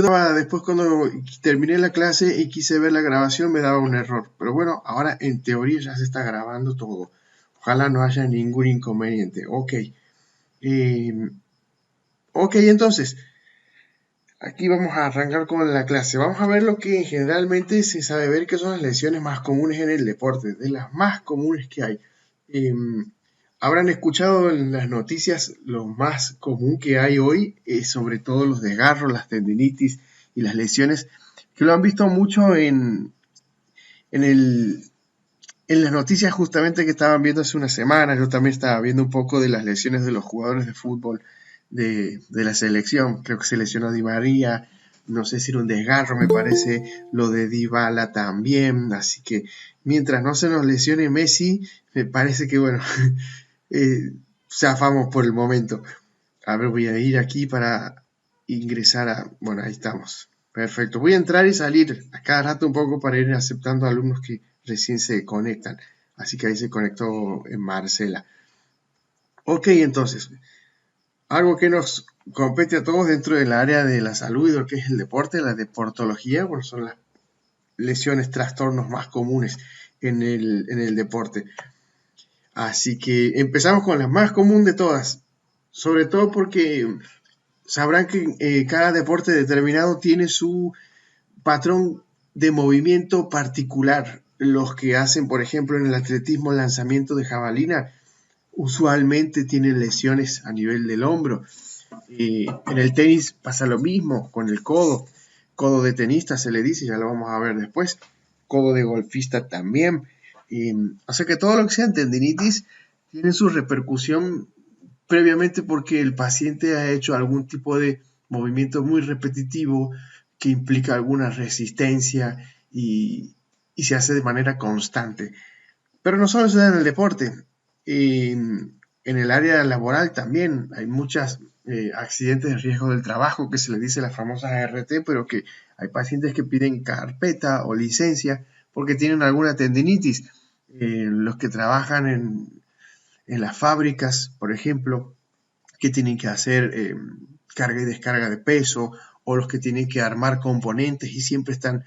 quedaba después cuando terminé la clase y quise ver la grabación, me daba un error. Pero bueno, ahora en teoría ya se está grabando todo. Ojalá no haya ningún inconveniente. Ok. Ok, entonces, aquí vamos a arrancar con la clase. Vamos a ver lo que generalmente se sabe ver que son las lesiones más comunes en el deporte, de las más comunes que hay. Habrán escuchado en las noticias lo más común que hay hoy, sobre todo los desgarros, las tendinitis y las lesiones, que lo han visto mucho en, el, en las noticias justamente que estaban viendo hace una semana. Yo también estaba viendo un poco de las lesiones de los jugadores de fútbol de la selección. Creo que se lesionó Di María, no sé si era un desgarro, me parece, lo de Dybala también. Así que mientras no se nos lesione Messi, me parece que bueno, zafamos por el momento. A ver, voy a ir aquí para ingresar a... Bueno, ahí estamos. Perfecto. Voy a entrar y salir a cada rato un poco para ir aceptando alumnos que recién se conectan. Así que ahí se conectó en Marcela. Ok, entonces, algo que nos compete a todos dentro del área de la salud y de lo que es el deporte, la deportología, bueno, son las lesiones, trastornos más comunes en el deporte. Así que empezamos con la más común de todas, sobre todo porque sabrán que cada deporte determinado tiene su patrón de movimiento particular. Los que hacen, por ejemplo, en el atletismo lanzamiento de jabalina, usualmente tienen lesiones a nivel del hombro. En el tenis pasa lo mismo con el codo de tenista se le dice, ya lo vamos a ver después, codo de golfista también. O sea que todo lo que sea tendinitis tiene su repercusión previamente porque el paciente ha hecho algún tipo de movimiento muy repetitivo que implica alguna resistencia y se hace de manera constante. Pero no solo se da en el deporte, en el área laboral también hay muchos accidentes de riesgo del trabajo que se le dice las famosas ART, pero que hay pacientes que piden carpeta o licencia porque tienen alguna tendinitis. Los que trabajan en las fábricas, por ejemplo, que tienen que hacer carga y descarga de peso, o los que tienen que armar componentes y siempre están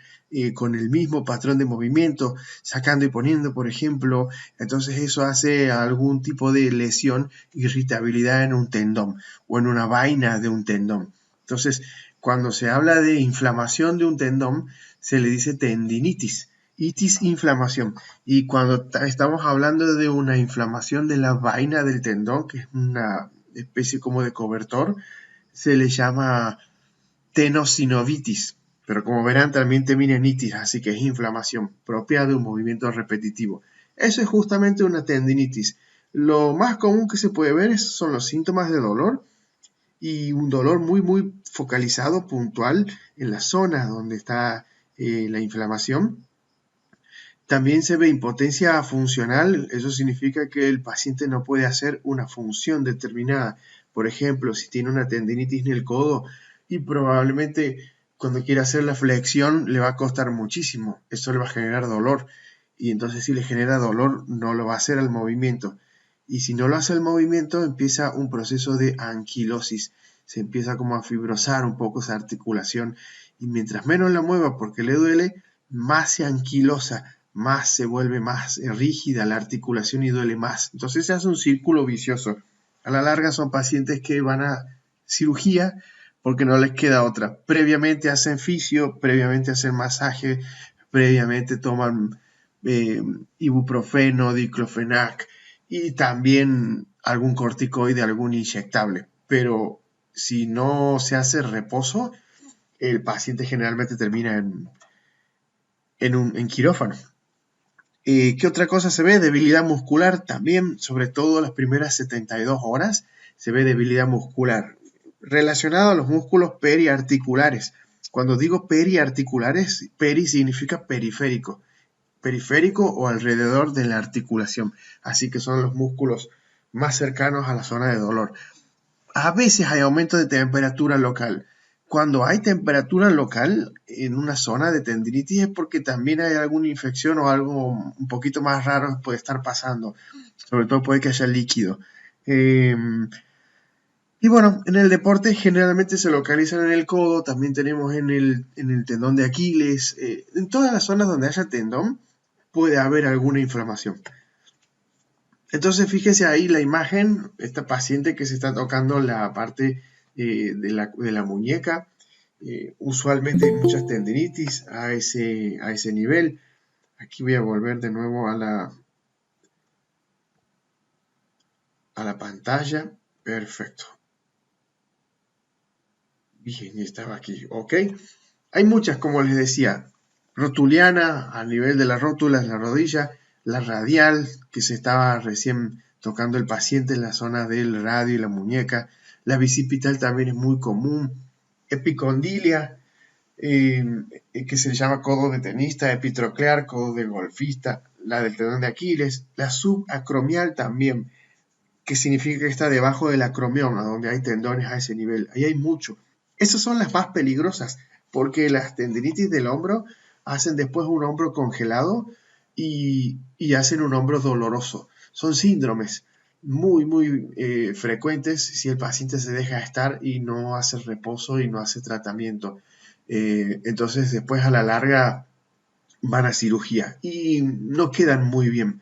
con el mismo patrón de movimiento, sacando y poniendo, por ejemplo. Entonces eso hace algún tipo de lesión, irritabilidad en un tendón o en una vaina de un tendón. Entonces, cuando se habla de inflamación de un tendón, se le dice tendinitis. Itis, inflamación. Y cuando estamos hablando de una inflamación de la vaina del tendón, que es una especie como de cobertor, se le llama tenosinovitis, pero como verán también termina en itis, así que es inflamación propia de un movimiento repetitivo. Eso es justamente una tendinitis. Lo más común que se puede ver son los síntomas de dolor y un dolor muy focalizado, puntual, en la zona donde está la inflamación. También se ve impotencia funcional, eso significa que el paciente no puede hacer una función determinada. Por ejemplo, si tiene una tendinitis en el codo y probablemente cuando quiera hacer la flexión le va a costar muchísimo, eso le va a generar dolor y entonces si le genera dolor no lo va a hacer al movimiento. Y si no lo hace al movimiento empieza un proceso de anquilosis, se empieza como a fibrosar un poco esa articulación y mientras menos la mueva porque le duele, más se anquilosa, más se vuelve más rígida la articulación y duele más. Entonces se hace un círculo vicioso. A la larga son pacientes que van a cirugía porque no les queda otra. Previamente hacen fisio, previamente hacen masaje, previamente toman ibuprofeno, diclofenac y también algún corticoide, algún inyectable. Pero si no se hace reposo, el paciente generalmente termina en quirófano. ¿Qué otra cosa se ve? Debilidad muscular también, sobre todo las primeras 72 horas, se ve debilidad muscular relacionado a los músculos periarticulares. Cuando digo periarticulares, peri significa periférico, periférico o alrededor de la articulación, así que son los músculos más cercanos a la zona de dolor. A veces hay aumento de temperatura local. Cuando hay temperatura local en una zona de tendinitis es porque también hay alguna infección o algo un poquito más raro que puede estar pasando. Sobre todo puede que haya líquido. Y bueno, en el deporte generalmente se localizan en el codo, también tenemos en el tendón de Aquiles, en todas las zonas donde haya tendón puede haber alguna inflamación. Entonces fíjese ahí la imagen, esta paciente que se está tocando la parte de la muñeca, usualmente hay muchas tendinitis a ese nivel. Aquí voy a volver de nuevo a la pantalla. Perfecto. Bien, ya estaba aquí. Ok. Hay muchas, como les decía. Rotuliana, a nivel de las rótulas, la rodilla. La radial, que se estaba recién tocando el paciente en la zona del radio y la muñeca. La bicipital también es muy común. Epicondilia, eh, que se llama codo de tenista. Epitroclear, codo de golfista. La del tendón de Aquiles. La subacromial también, que significa que está debajo del acromioma, donde hay tendones a ese nivel. Ahí hay mucho. Esas son las más peligrosas, porque las tendinitis del hombro hacen después un hombro congelado y hacen un hombro doloroso. Son síndromes muy frecuentes si el paciente se deja estar y no hace reposo y no hace tratamiento. Entonces después a la larga van a cirugía y no quedan muy bien.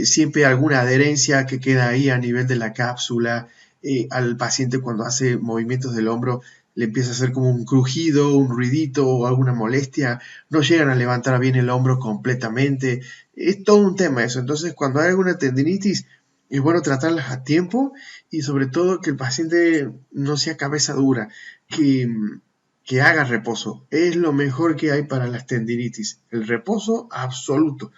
Siempre alguna adherencia que queda ahí a nivel de la cápsula. Al paciente cuando hace movimientos del hombro le empieza a hacer como un crujido, un ruidito o alguna molestia. No llegan a levantar bien el hombro completamente. Es todo un tema eso. Entonces cuando hay alguna tendinitis es bueno tratarlas a tiempo y sobre todo que el paciente no sea cabeza dura, que, que haga reposo. Es lo mejor que hay para las tendinitis. El reposo absoluto.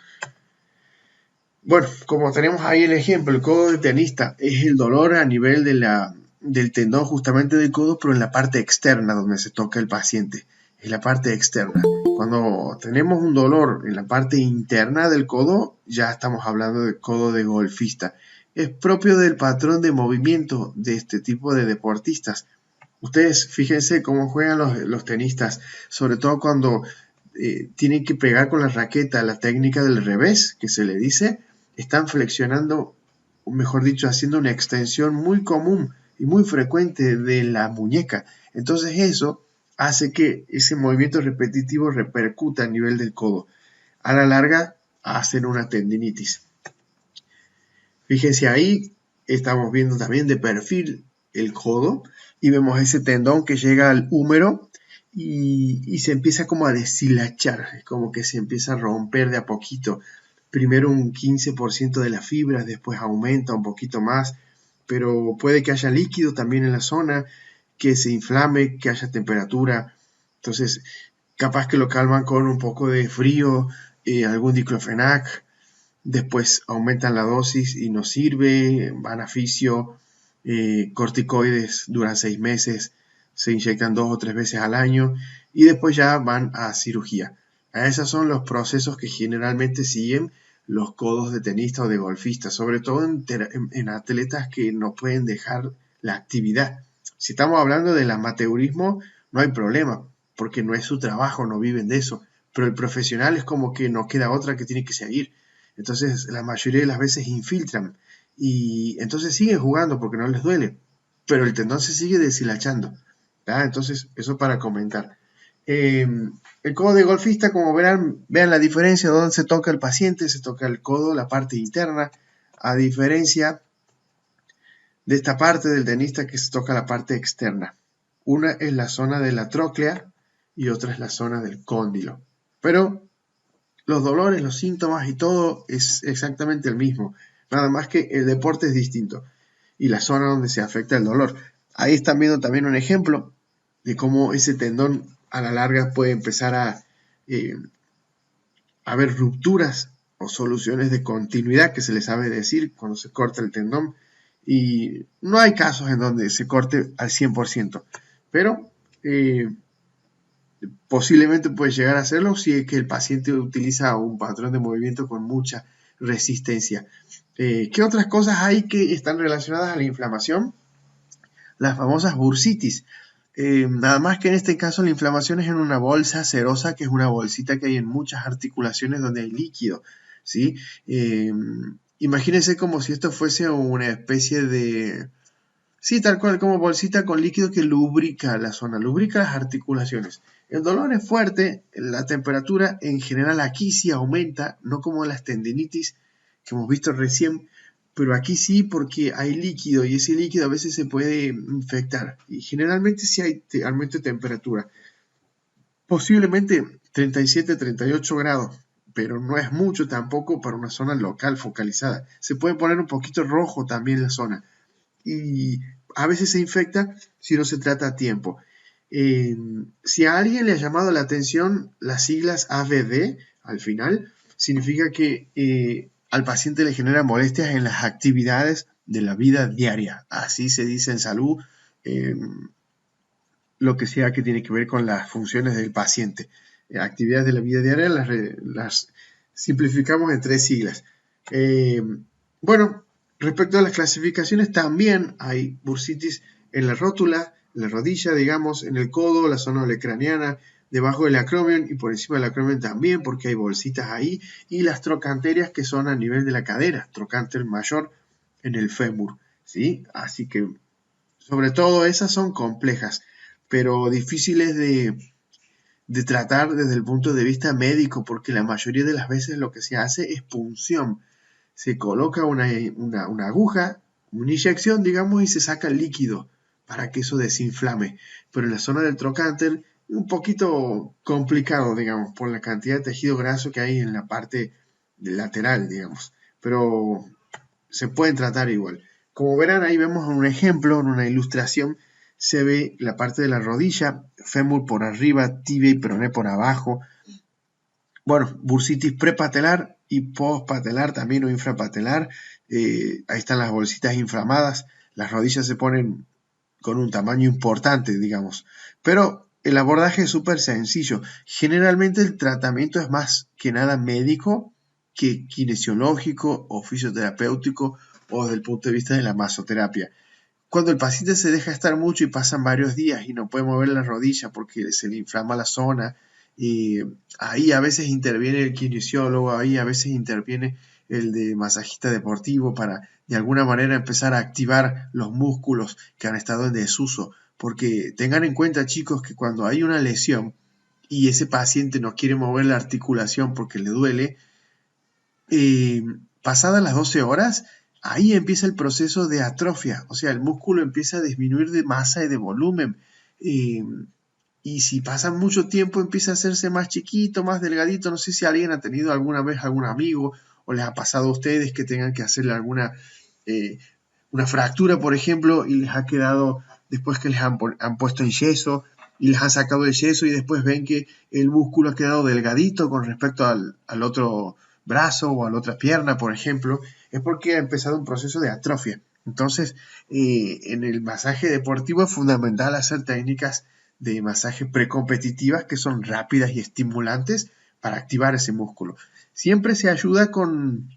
Bueno, como tenemos ahí el ejemplo, el codo de tenista es el dolor a nivel del tendón justamente del codo, pero en la parte externa donde se toca el paciente, es la parte externa. Cuando tenemos un dolor en la parte interna del codo, ya estamos hablando de codo de golfista. Es propio del patrón de movimiento de este tipo de deportistas. Ustedes fíjense cómo juegan los tenistas, sobre todo cuando tienen que pegar con la raqueta, la técnica del revés, que se le dice, están flexionando, o mejor dicho, haciendo una extensión muy común y muy frecuente de la muñeca. Entonces eso hace que ese movimiento repetitivo repercuta a nivel del codo. A la larga hacen una tendinitis. Fíjense ahí, estamos viendo también de perfil el codo y vemos ese tendón que llega al húmero y se empieza como a deshilachar, como que se empieza a romper de a poquito. Primero un 15% de las fibras, después aumenta un poquito más, pero puede que haya líquido también en la zona, que se inflame, que haya temperatura. Entonces, capaz que lo calman con un poco de frío, algún diclofenac, después aumentan la dosis y no sirve, van a fisio, corticoides duran 6 meses, se inyectan 2 o 3 veces al año y después ya van a cirugía. Esos son los procesos que generalmente siguen los codos de tenista o de golfista, sobre todo en atletas que no pueden dejar la actividad. Si estamos hablando del amateurismo, no hay problema, porque no es su trabajo, no viven de eso, pero el profesional es como que no queda otra que tiene que seguir. Entonces la mayoría de las veces infiltran y entonces siguen jugando porque no les duele, pero el tendón se sigue deshilachando. ¿Ya? Entonces eso para comentar. El codo de golfista, como verán, vean la diferencia donde se toca el paciente, se toca el codo, la parte interna, a diferencia de esta parte del tenista que se toca la parte externa. Una es la zona de la tróclea y otra es la zona del cóndilo. Pero los dolores, los síntomas y todo es exactamente el mismo. Nada más que el deporte es distinto y la zona donde se afecta el dolor. Ahí están viendo también un ejemplo de cómo ese tendón a la larga puede empezar a haber rupturas o soluciones de continuidad que se le sabe decir cuando se corta el tendón. Y no hay casos en donde se corte al 100%, pero posiblemente puede llegar a hacerlo si es que el paciente utiliza un patrón de movimiento con mucha resistencia. ¿Qué otras cosas hay que están relacionadas a la inflamación? Las famosas bursitis. Nada más que en este caso la inflamación es en una bolsa serosa, que es una bolsita que hay en muchas articulaciones donde hay líquido, ¿sí? Imagínense como si esto fuese una especie de Sí, tal cual, como bolsita con líquido que lubrica la zona, lubrica las articulaciones. El dolor es fuerte, la temperatura en general aquí sí aumenta, no como las tendinitis que hemos visto recién, pero aquí sí porque hay líquido y ese líquido a veces se puede infectar. Y generalmente sí hay aumento de temperatura, posiblemente 37, 38 grados, pero no es mucho tampoco para una zona local focalizada. Se puede poner un poquito rojo también la zona y a veces se infecta si no se trata a tiempo. Si a alguien le ha llamado la atención las siglas ABD al final, significa que al paciente le genera molestias en las actividades de la vida diaria. Así se dice en salud, eh, lo que sea que tiene que ver con las funciones del paciente. Actividades de la vida diaria las simplificamos en 3 siglas. Eh, bueno, respecto a las clasificaciones, también hay bursitis en la rótula, en la rodilla, digamos, en el codo, la zona olecraniana, debajo del acromion y por encima del acromion también, porque hay bolsitas ahí, y las trocanterias que son a nivel de la cadera, trocánter mayor en el fémur, ¿sí? Así que, sobre todo, esas son complejas, pero difíciles de tratar desde el punto de vista médico, porque la mayoría de las veces lo que se hace es punción. Se coloca una aguja, una inyección, digamos, y se saca el líquido para que eso desinflame. Pero en la zona del trocánter es un poquito complicado, digamos, por la cantidad de tejido graso que hay en la parte lateral, digamos. Pero se pueden tratar igual. Como verán, ahí vemos un ejemplo, en una ilustración, se ve la parte de la rodilla, fémur por arriba, tibia y peroné por abajo. Bueno, bursitis prepatelar y postpatelar también o infrapatelar. Ahí están las bolsitas inflamadas. Las rodillas se ponen con un tamaño importante, digamos. Pero el abordaje es súper sencillo. Generalmente el tratamiento es más que nada médico que kinesiológico o fisioterapéutico o desde el punto de vista de la masoterapia. Cuando el paciente se deja estar mucho y pasan varios días y no puede mover la rodilla porque se le inflama la zona, y ahí a veces interviene el kinesiólogo, ahí a veces interviene el de masajista deportivo para de alguna manera empezar a activar los músculos que han estado en desuso. Porque tengan en cuenta, chicos, que cuando hay una lesión y ese paciente no quiere mover la articulación porque le duele, eh, pasadas las 12 horas, ahí empieza el proceso de atrofia, o sea, el músculo empieza a disminuir de masa y de volumen. eh, y si pasa mucho tiempo empieza a hacerse más chiquito, más delgadito. No sé si alguien ha tenido alguna vez algún amigo o les ha pasado a ustedes que tengan que hacerle alguna eh, una fractura, por ejemplo, y les ha quedado después que les han puesto en yeso y les han sacado el yeso y después ven que el músculo ha quedado delgadito con respecto al otro brazo o a la otra pierna, por ejemplo, es porque ha empezado un proceso de atrofia. Entonces, en el masaje deportivo es fundamental hacer técnicas de masaje precompetitivas que son rápidas y estimulantes para activar ese músculo. Siempre se ayuda con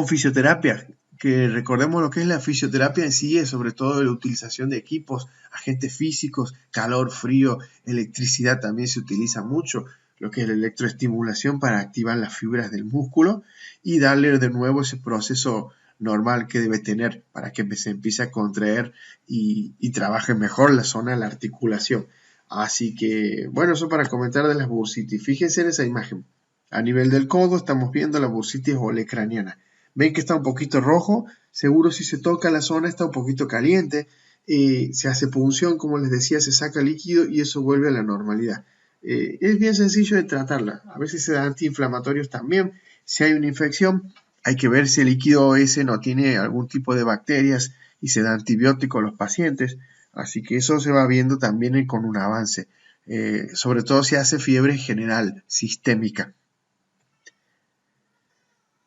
fisioterapia, que recordemos lo que es la fisioterapia en sí, es sobre todo la utilización de equipos, agentes físicos, calor, frío, electricidad también se utiliza mucho, lo que es la electroestimulación para activar las fibras del músculo y darle de nuevo ese proceso normal que debe tener para que se empiece a contraer y trabaje mejor la zona de la articulación. Así que, bueno, eso para comentar de las bursitis. Fíjense en esa imagen. A nivel del codo estamos viendo la bursitis olecraniana. Ven que está un poquito rojo, seguro si se toca la zona está un poquito caliente, se hace punción, como les decía, se saca líquido y eso vuelve a la normalidad. Es bien sencillo de tratarla, a veces se da antiinflamatorios también, si hay una infección hay que ver si el líquido ese no tiene algún tipo de bacterias y se da antibiótico a los pacientes, así que eso se va viendo también con un avance, sobre todo si hace fiebre general, sistémica.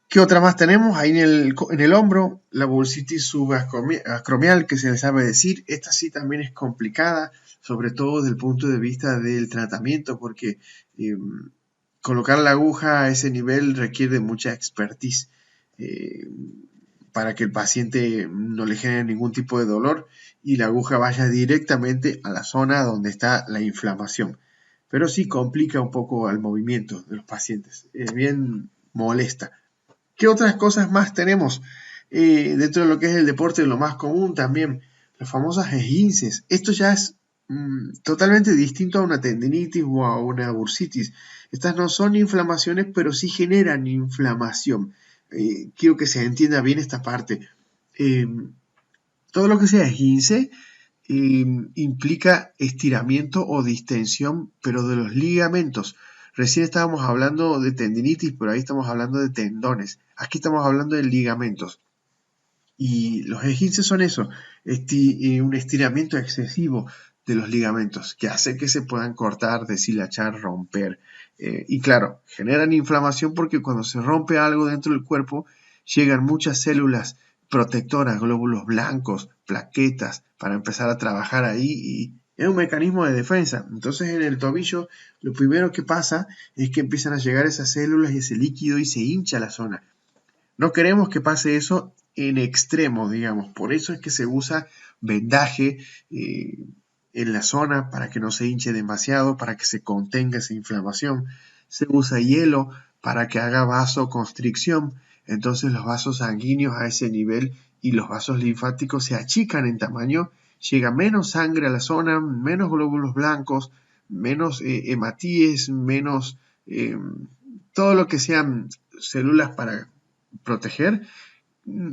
¿Qué otra más tenemos? Ahí en el hombro, la bursitis subacromial, que se le sabe decir. Esta sí también es complicada, sobre todo desde el punto de vista del tratamiento, porque eh, colocar la aguja a ese nivel requiere de mucha expertise eh, para que el paciente no le genere ningún tipo de dolor y la aguja vaya directamente a la zona donde está la inflamación. Pero sí complica un poco el movimiento de los pacientes. Es bien molesta. ¿Qué otras cosas más tenemos? Dentro de lo que es el deporte, lo más común también, las famosas esguinces. Esto ya es totalmente distinto a una tendinitis o a una bursitis. Estas no son inflamaciones, pero sí generan inflamación. Quiero que se entienda bien esta parte. Eh, Todo lo que sea esguince implica estiramiento o distensión, pero de los ligamentos. Recién estábamos hablando de tendinitis, pero ahí estamos hablando de tendones. Aquí estamos hablando de ligamentos. Y los esguinces son eso, un estiramiento excesivo de los ligamentos que hace que se puedan cortar, deshilachar, romper. Y claro, generan inflamación porque cuando se rompe algo dentro del cuerpo, llegan muchas células protectoras, glóbulos blancos, plaquetas, para empezar a trabajar ahí y es un mecanismo de defensa. Entonces en el tobillo lo primero que pasa es que empiezan a llegar esas células y ese líquido y se hincha la zona. No queremos que pase eso en extremo, digamos. Por eso es que se usa vendaje en la zona para que no se hinche demasiado, para que se contenga esa inflamación. Se usa hielo para que haga vasoconstricción. Entonces los vasos sanguíneos a ese nivel y los vasos linfáticos se achican en tamaño. Llega menos sangre a la zona, menos glóbulos blancos, menos hematíes, menos todo lo que sean células para proteger,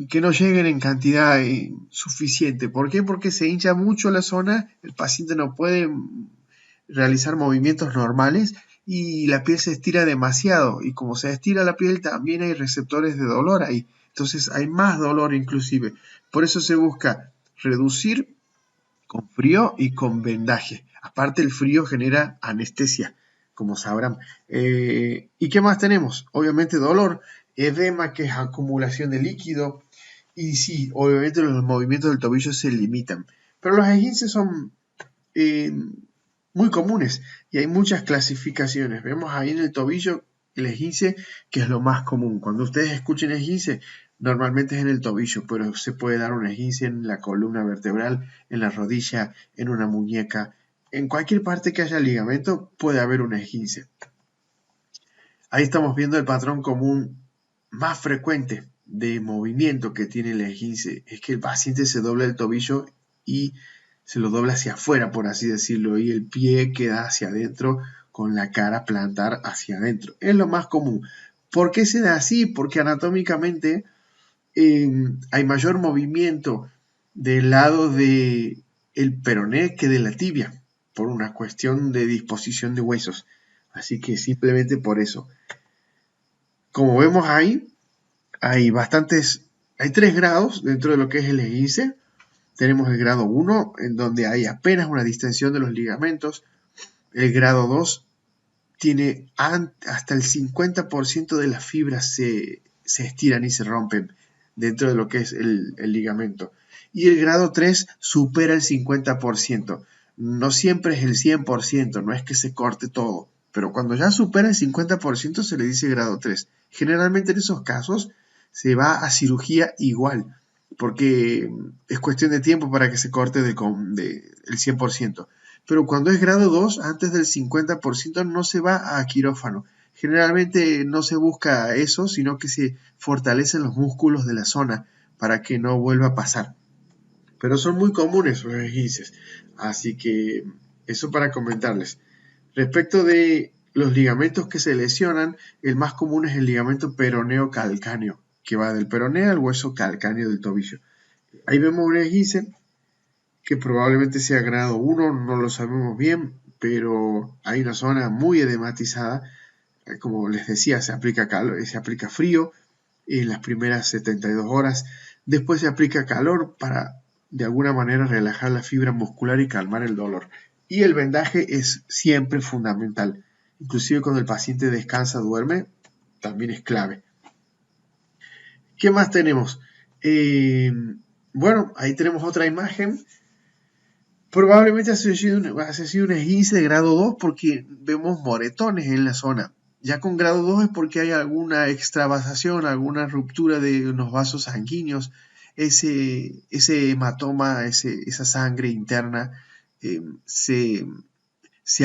que no lleguen en cantidad suficiente. ¿Por qué? Porque se hincha mucho la zona, el paciente no puede realizar movimientos normales y la piel se estira demasiado. Y como se estira la piel, también hay receptores de dolor ahí. Entonces hay más dolor inclusive. Por eso se busca reducir con frío y con vendaje. Aparte el frío genera anestesia, como sabrán. ¿Y qué más tenemos? Obviamente dolor, edema, que es acumulación de líquido. Y sí, obviamente los movimientos del tobillo se limitan. Pero los esguinces son muy comunes y hay muchas clasificaciones. Vemos ahí en el tobillo el esguince, que es lo más común. Cuando ustedes escuchen esguince, normalmente es en el tobillo, pero se puede dar un esguince en la columna vertebral, en la rodilla, en una muñeca. En cualquier parte que haya ligamento puede haber un esguince. Ahí estamos viendo el patrón común más frecuente de movimiento que tiene el esguince. Es que el paciente se dobla el tobillo y se lo dobla hacia afuera, por así decirlo, y el pie queda hacia adentro con la cara plantar hacia adentro. Es lo más común. ¿Por qué se da así? Porque anatómicamente hay mayor movimiento del lado del peroné que de la tibia, por una cuestión de disposición de huesos. Así que simplemente por eso. Como vemos ahí, hay tres grados dentro de lo que es el esguince. Tenemos el grado 1, en donde hay apenas una distensión de los ligamentos. El grado 2 tiene hasta el 50% de las fibras se estiran y se rompen dentro de lo que es el ligamento. Y el grado 3 supera el 50%. No siempre es el 100%, no es que se corte todo, pero cuando ya supera el 50% se le dice grado 3. Generalmente en esos casos se va a cirugía igual, porque es cuestión de tiempo para que se corte el 100%. Pero cuando es grado 2, antes del 50% no se va a quirófano. Generalmente no se busca eso, sino que se fortalecen los músculos de la zona para que no vuelva a pasar. Pero son muy comunes los esguinces, así que eso para comentarles. Respecto de los ligamentos que se lesionan, el más común es el ligamento peroneo calcáneo, que va del peroné al hueso calcáneo del tobillo. Ahí vemos un esguince que probablemente sea grado 1, no lo sabemos bien, pero hay una zona muy edematizada. Como les decía, se aplica frío en las primeras 72 horas, después se aplica calor para de alguna manera relajar la fibra muscular y calmar el dolor. Y el vendaje es siempre fundamental, inclusive cuando el paciente descansa, duerme, también es clave. ¿Qué más tenemos? Bueno, ahí tenemos otra imagen. Probablemente haya sido un esguince de grado 2 porque vemos moretones en la zona. Ya con grado 2 es porque hay alguna extravasación, alguna ruptura de unos vasos sanguíneos. Ese hematoma, esa sangre interna se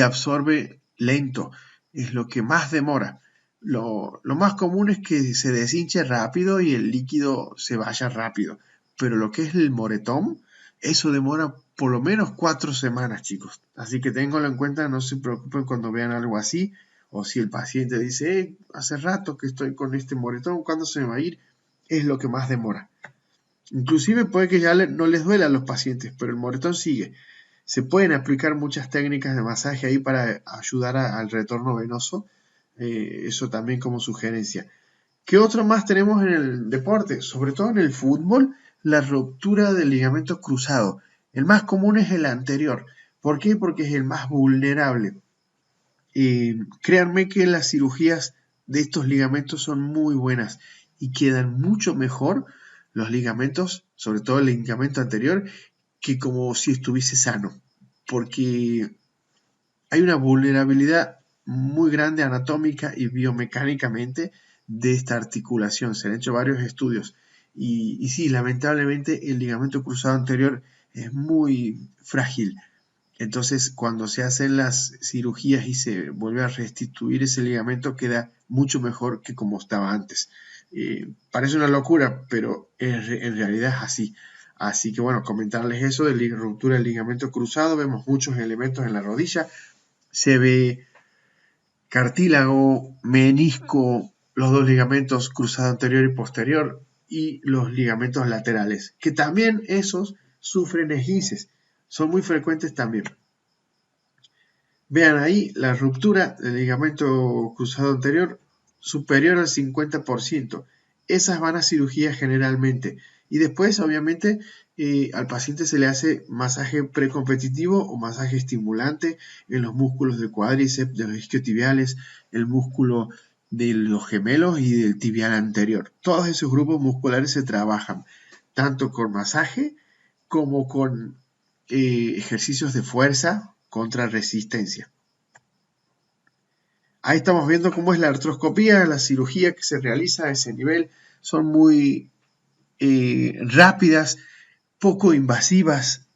absorbe lento. Es lo que más demora. Lo más común es que se deshinche rápido y el líquido se vaya rápido. Pero lo que es el moretón Eso demora por lo menos 4 semanas, chicos. Así que ténganlo en cuenta, no se preocupen cuando vean algo así. O si el paciente dice, hace rato que estoy con este moretón, ¿cuándo se me va a ir? Es lo que más demora. Inclusive puede que ya no les duela a los pacientes, pero el moretón sigue. Se pueden aplicar muchas técnicas de masaje ahí para ayudar al retorno venoso. Eso también como sugerencia. ¿Qué otro más tenemos en el deporte? Sobre todo en el fútbol, la ruptura del ligamento cruzado. El más común es el anterior. ¿Por qué? Porque es el más vulnerable. Créanme que las cirugías de estos ligamentos son muy buenas y quedan mucho mejor los ligamentos, sobre todo el ligamento anterior, que como si estuviese sano, porque hay una vulnerabilidad muy grande anatómica y biomecánicamente de esta articulación. Se han hecho varios estudios y sí, lamentablemente el ligamento cruzado anterior es muy frágil. Entonces, cuando se hacen las cirugías y se vuelve a restituir ese ligamento, queda mucho mejor que como estaba antes. Parece una locura, pero en realidad es así. Así que bueno, comentarles eso de la ruptura del ligamento cruzado. Vemos muchos elementos en la rodilla. Se ve cartílago, menisco, los dos ligamentos cruzado anterior y posterior y los ligamentos laterales, que también esos sufren esguinces. Son muy frecuentes también. Vean ahí la ruptura del ligamento cruzado anterior superior al 50%. Esas van a cirugía generalmente. Y después, obviamente, al paciente se le hace masaje precompetitivo o masaje estimulante en los músculos del cuádriceps, de los isquiotibiales, el músculo de los gemelos y del tibial anterior. Todos esos grupos musculares se trabajan tanto con masaje como con ejercicios de fuerza contra resistencia. Ahí estamos viendo cómo es la artroscopía, la cirugía que se realiza a ese nivel. Son muy rápidas, poco invasivas.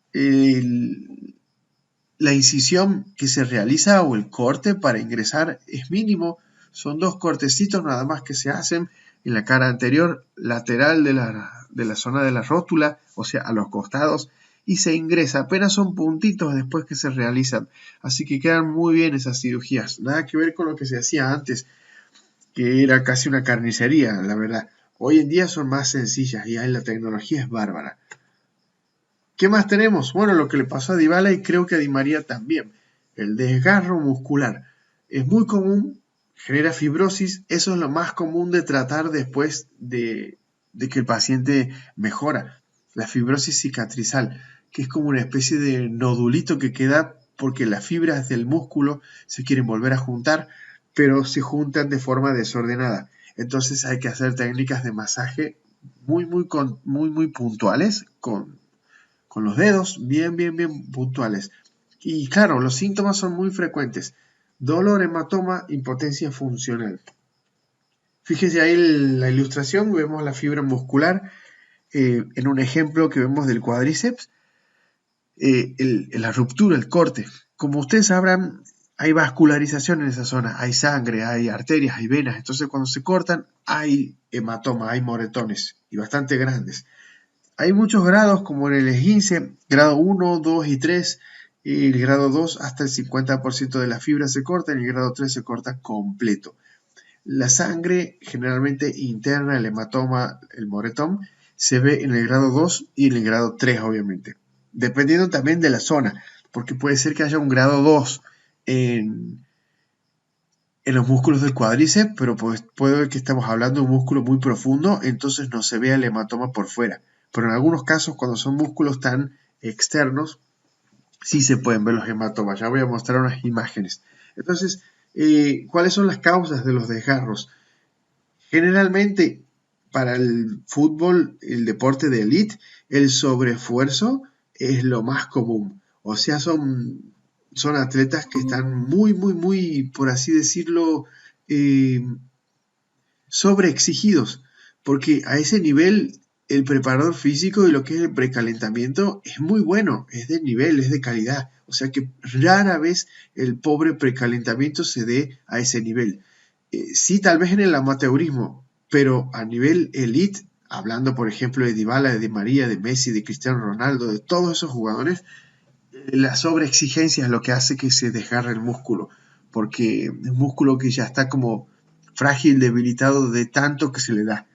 La incisión que se realiza o el corte para ingresar es mínimo. Son 2 cortecitos nada más que se hacen en la cara anterior, lateral de la zona de la rótula, o sea, a los costados, y se ingresa. Apenas son puntitos después que se realizan. Así que quedan muy bien esas cirugías. Nada que ver con lo que se hacía antes, que era casi una carnicería, la verdad. Hoy en día son más sencillas y ahí la tecnología es bárbara. ¿Qué más tenemos? Bueno, lo que le pasó a Dybala y creo que a Di María también. El desgarro muscular. Es muy común, genera fibrosis. Eso es lo más común de tratar después de que el paciente mejora. La fibrosis cicatrizal, que es como una especie de nodulito que queda porque las fibras del músculo se quieren volver a juntar, pero se juntan de forma desordenada. Entonces hay que hacer técnicas de masaje muy puntuales con los dedos bien puntuales. Y claro, los síntomas son muy frecuentes. Dolor, hematoma, impotencia funcional. Fíjese ahí la ilustración, vemos la fibra muscular en un ejemplo que vemos del cuádriceps, la ruptura, el corte. Como ustedes sabrán, hay vascularización en esa zona, hay sangre, hay arterias, hay venas, entonces cuando se cortan hay hematoma, hay moretones y bastante grandes. Hay muchos grados, como en el esguince, grado 1, 2 y 3. Y el grado 2 hasta el 50% de la fibra se corta, y el grado 3 se corta completo. La sangre, generalmente interna, el hematoma, el moretón, se ve en el grado 2 y en el grado 3, obviamente. Dependiendo también de la zona, porque puede ser que haya un grado 2 en los músculos del cuádriceps, pero puede que estamos hablando de un músculo muy profundo, entonces no se vea el hematoma por fuera. Pero en algunos casos, cuando son músculos tan externos, sí se pueden ver los hematomas. Ya voy a mostrar unas imágenes. Entonces, ¿cuáles son las causas de los desgarros? Generalmente, para el fútbol, el deporte de élite, el sobreesfuerzo es lo más común. O sea, son atletas que están muy, por así decirlo, eh, sobreexigidos, porque a ese nivel el preparador físico y lo que es el precalentamiento es muy bueno, es de nivel, es de calidad. O sea que rara vez el pobre precalentamiento se dé a ese nivel. Sí, tal vez en el amateurismo, pero a nivel elite hablando por ejemplo de Dybala, de Di María, de Messi, de Cristiano Ronaldo, de todos esos jugadores, la sobreexigencia es lo que hace que se desgarre el músculo, porque es un músculo que ya está como frágil, debilitado de tanto que se le da.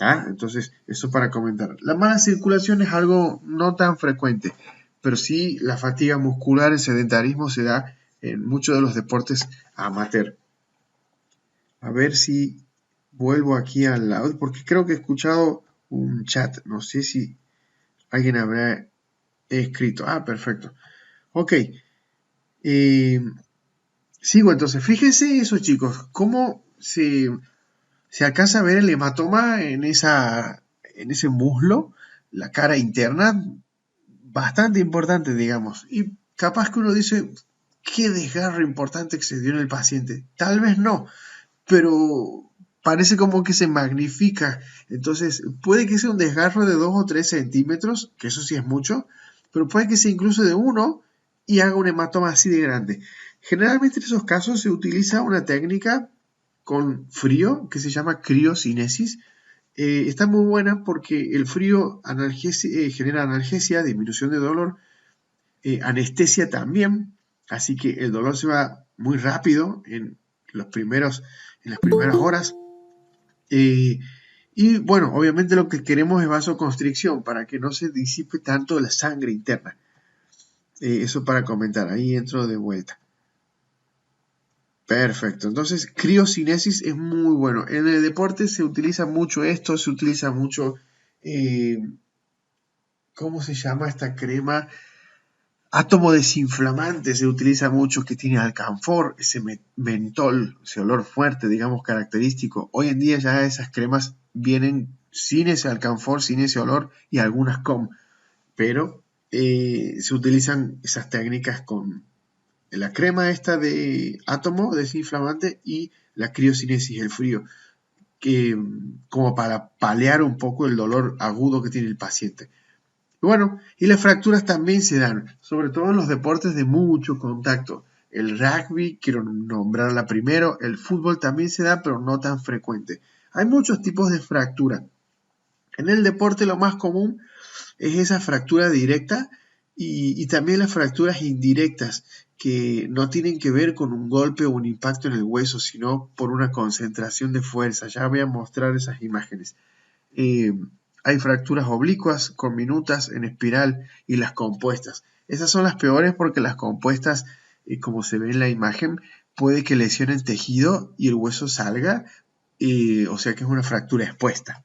¿Ah? Entonces, eso para comentar. La mala circulación es algo no tan frecuente, pero sí la fatiga muscular, el sedentarismo se da en muchos de los deportes amateur. A ver si vuelvo aquí al lado, porque creo que he escuchado un chat. No sé si alguien habrá escrito. Ah, perfecto. Ok. Sigo entonces. Fíjense eso, chicos. Cómo se alcanza a ver el hematoma en ese muslo, la cara interna, bastante importante, digamos. Y capaz que uno dice, qué desgarro importante que se dio en el paciente. Tal vez no, pero parece como que se magnifica. Entonces, puede que sea un desgarro de 2 o 3 centímetros, que eso sí es mucho, pero puede que sea incluso de 1 y haga un hematoma así de grande. Generalmente en esos casos se utiliza una técnica con frío que se llama criocinesis. Está muy buena porque el frío genera analgesia, disminución de dolor, anestesia también, así que el dolor se va muy rápido en las primeras horas. Y bueno, obviamente lo que queremos es vasoconstricción para que no se disipe tanto la sangre interna. Eso para comentar, ahí entro de vuelta. Perfecto, entonces criocinesis es muy bueno. En el deporte se utiliza mucho esto, se utiliza mucho, eh, ¿cómo se llama esta crema? Átomo desinflamante se utiliza mucho, que tiene alcanfor, ese mentol, ese olor fuerte, digamos, característico. Hoy en día ya esas cremas vienen sin ese alcanfor, sin ese olor y algunas con, pero se utilizan esas técnicas con la crema esta de átomo desinflamante y la criocinesis, el frío, que, como para paliar un poco el dolor agudo que tiene el paciente. Bueno, y las fracturas también se dan, sobre todo en los deportes de mucho contacto. El rugby, quiero nombrarla primero, el fútbol también se da, pero no tan frecuente. Hay muchos tipos de fractura. En el deporte lo más común es esa fractura directa y también las fracturas indirectas, que no tienen que ver con un golpe o un impacto en el hueso, sino por una concentración de fuerza. Ya voy a mostrar esas imágenes. Eh, Hay fracturas oblicuas, comminutas, en espiral y las compuestas. Esas son las peores porque las compuestas, como se ve en la imagen, puede que lesionen tejido y el hueso salga, o sea que es una fractura expuesta.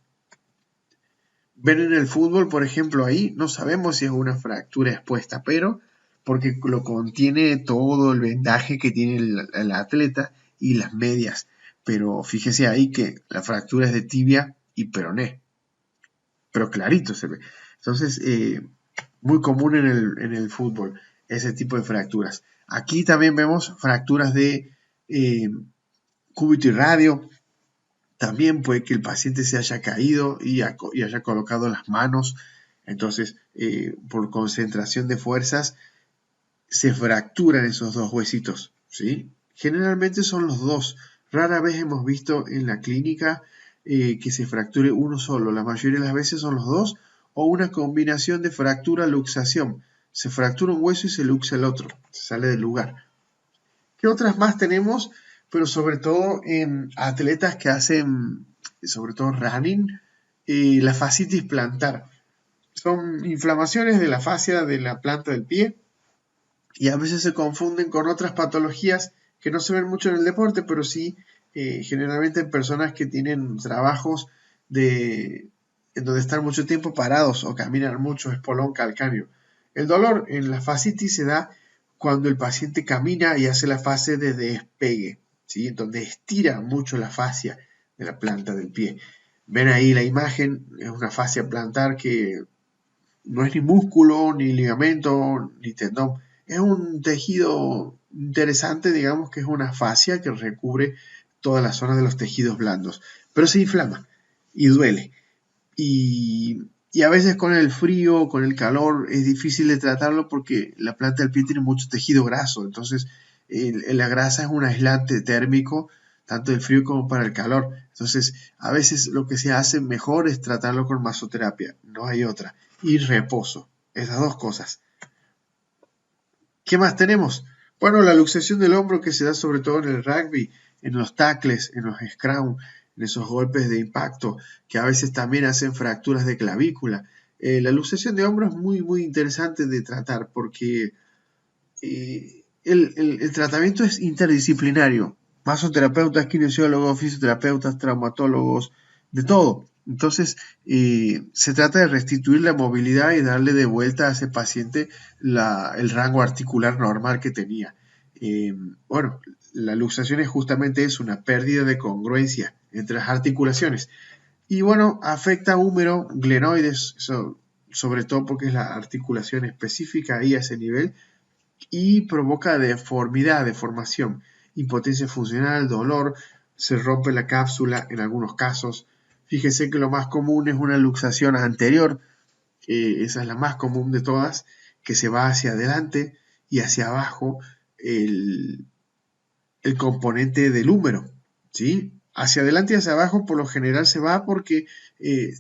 Ven en el fútbol, por ejemplo, ahí no sabemos si es una fractura expuesta, pero porque lo contiene todo el vendaje que tiene el atleta y las medias. Pero fíjese ahí que la fractura es de tibia y peroné, pero clarito se ve. Entonces, muy común en el fútbol ese tipo de fracturas. Aquí también vemos fracturas de cúbito y radio. También puede que el paciente se haya caído y haya colocado las manos. Entonces, por concentración de fuerzas, se fracturan esos dos huesitos, ¿sí? Generalmente son los dos. Rara vez hemos visto en la clínica que se fracture uno solo. La mayoría de las veces son los dos o una combinación de fractura-luxación. Se fractura un hueso y se luxa el otro. Se sale del lugar. ¿Qué otras más tenemos? Pero sobre todo en atletas que hacen, sobre todo running, la fascitis plantar. Son inflamaciones de la fascia de la planta del pie y a veces se confunden con otras patologías que no se ven mucho en el deporte, pero sí generalmente en personas que tienen trabajos en donde están mucho tiempo parados o caminan mucho, espolón calcáneo. El dolor en la fascitis se da cuando el paciente camina y hace la fase de despegue, ¿sí? Donde estira mucho la fascia de la planta del pie. Ven ahí la imagen, es una fascia plantar que no es ni músculo, ni ligamento, ni tendón. Es un tejido interesante, digamos que es una fascia que recubre toda la zona de los tejidos blandos, pero se inflama y duele. Y a veces con el frío, con el calor, es difícil de tratarlo porque la planta del pie tiene mucho tejido graso, entonces la grasa es un aislante térmico, tanto el frío como para el calor. Entonces, a veces lo que se hace mejor es tratarlo con masoterapia, no hay otra. Y reposo, esas dos cosas. ¿Qué más tenemos? Bueno, la luxación del hombro que se da sobre todo en el rugby, en los tackles, en los scrum, en esos golpes de impacto, que a veces también hacen fracturas de clavícula. La luxación de hombro es muy, muy interesante de tratar porque el tratamiento es interdisciplinario. Masoterapeutas, kinesiólogos, fisioterapeutas, traumatólogos, de todo. Entonces, se trata de restituir la movilidad y darle de vuelta a ese paciente el rango articular normal que tenía. Bueno, la luxación es justamente eso, una pérdida de congruencia entre las articulaciones. Y bueno, afecta húmero, glenoides, sobre todo porque es la articulación específica ahí a ese nivel, y provoca deformidad, deformación, impotencia funcional, dolor, se rompe la cápsula en algunos casos. Fíjense que lo más común es una luxación anterior, esa es la más común de todas, que se va hacia adelante y hacia abajo el componente del húmero, ¿sí? Hacia adelante y hacia abajo por lo general se va porque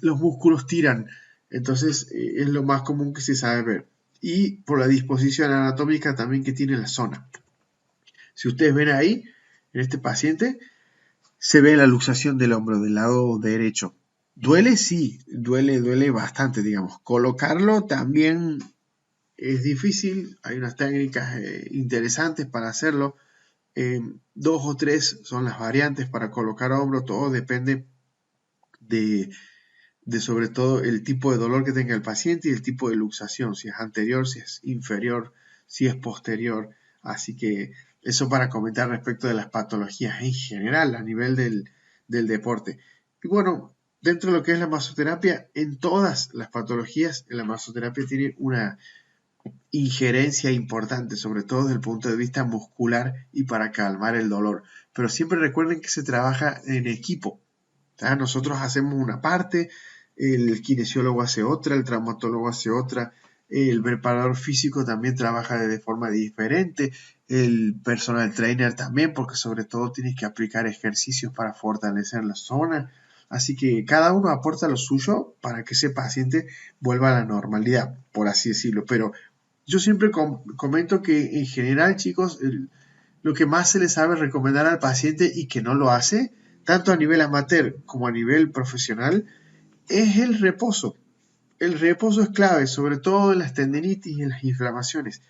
los músculos tiran, entonces es lo más común que se sabe ver. Y por la disposición anatómica también que tiene la zona. Si ustedes ven ahí, en este paciente, se ve la luxación del hombro del lado derecho. ¿Duele? Sí, duele bastante, digamos. Colocarlo también es difícil, hay unas técnicas interesantes para hacerlo. 2 o 3 son las variantes para colocar hombro, todo depende de sobre todo el tipo de dolor que tenga el paciente y el tipo de luxación, si es anterior, si es inferior, si es posterior. Así que eso para comentar respecto de las patologías en general a nivel del deporte. Y bueno, dentro de lo que es la masoterapia, en todas las patologías, la masoterapia tiene una injerencia importante, sobre todo desde el punto de vista muscular y para calmar el dolor. Pero siempre recuerden que se trabaja en equipo. Nosotros hacemos una parte, el kinesiólogo hace otra, el traumatólogo hace otra, el preparador físico también trabaja de forma diferente, el personal trainer también, porque sobre todo tienes que aplicar ejercicios para fortalecer la zona. Así que cada uno aporta lo suyo para que ese paciente vuelva a la normalidad, por así decirlo. Pero yo siempre comento que en general, chicos, lo que más se le sabe recomendar al paciente y que no lo hace, tanto a nivel amateur como a nivel profesional, es el reposo. El reposo es clave, sobre todo en las tendinitis y en las inflamaciones,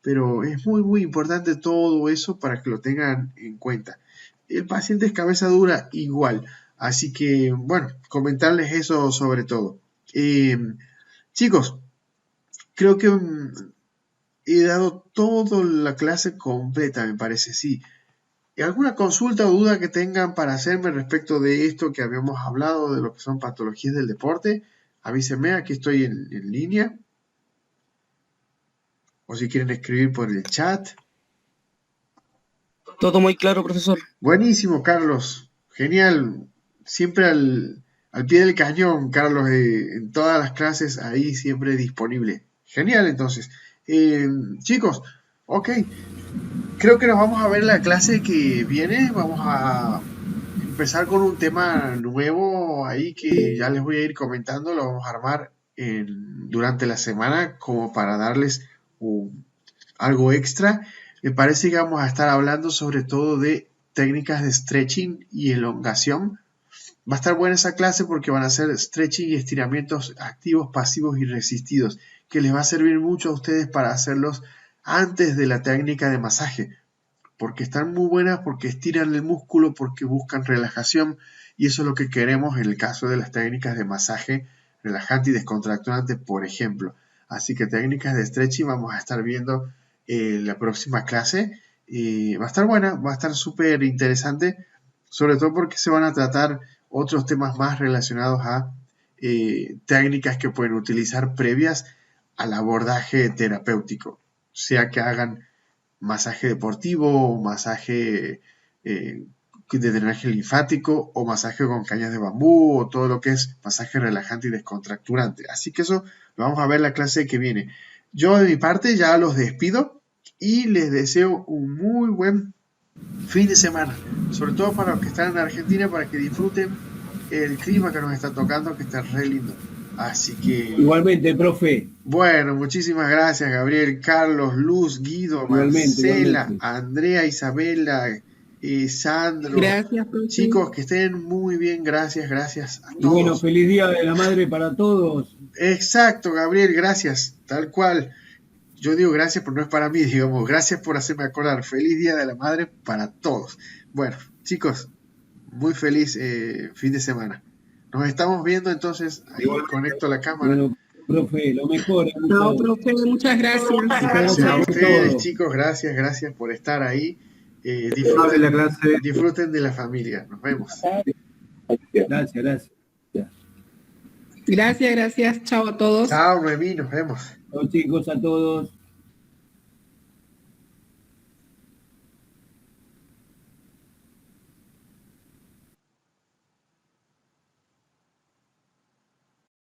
pero es muy, muy importante todo eso para que lo tengan en cuenta. El paciente es cabeza dura igual, así que, bueno, comentarles eso sobre todo. Chicos, creo que he dado toda la clase completa, me parece, sí. ¿Alguna consulta o duda que tengan para hacerme respecto de esto que habíamos hablado, de lo que son patologías del deporte? Avísenme, aquí estoy en línea. O si quieren escribir por el chat. Todo muy claro, profesor. Buenísimo, Carlos. Genial. Siempre al pie del cañón, Carlos, en todas las clases, ahí siempre disponible. Genial, entonces. Chicos, ok. Creo que nos vamos a ver la clase que viene. Vamos a empezar con un tema nuevo ahí que ya les voy a ir comentando. Lo vamos a armar durante la semana como para darles algo extra. Me parece que vamos a estar hablando sobre todo de técnicas de stretching y elongación. Va a estar buena esa clase porque van a ser stretching y estiramientos activos, pasivos y resistidos, que les va a servir mucho a ustedes para hacerlos antes de la técnica de masaje, porque están muy buenas, porque estiran el músculo, porque buscan relajación, y eso es lo que queremos en el caso de las técnicas de masaje relajante y descontracturante, por ejemplo. Así que técnicas de stretching vamos a estar viendo la próxima clase. Va a estar buena, va a estar súper interesante, sobre todo porque se van a tratar otros temas más relacionados a técnicas que pueden utilizar previas al abordaje terapéutico, sea que hagan masaje deportivo, masaje de drenaje linfático o masaje con cañas de bambú o todo lo que es masaje relajante y descontracturante. Así que eso lo vamos a ver la clase que viene. Yo de mi parte ya los despido y les deseo un muy buen fin de semana, sobre todo para los que están en Argentina, para que disfruten el clima que nos está tocando, que está re lindo. Así que, Igualmente, profe. bueno, muchísimas gracias, Gabriel, Carlos, Luz, Guido, Igualmente, Marcela, igualmente. Andrea, Isabela, Sandro. Gracias, profe. Chicos, que estén muy bien, gracias, gracias a Y bueno, todos. feliz Día de la Madre para todos. Exacto, Gabriel, gracias, tal cual. Yo digo gracias, pero no es para mí, digamos, gracias por hacerme acordar. Feliz Día de la Madre para todos. Bueno, chicos, muy feliz fin de semana. Nos estamos viendo entonces, ahí Igualmente. conecto la cámara. Bueno, profe, lo mejor. Chao, profe. Muchas gracias. Muchas Gracias a gracias por ustedes, todo. chicos, gracias por estar ahí. Abre la clase. Disfruten de la familia. Nos vemos. Gracias, gracias. Gracias. Chao a todos. Chao, Noemí, nos vemos. Chao, chicos, a todos.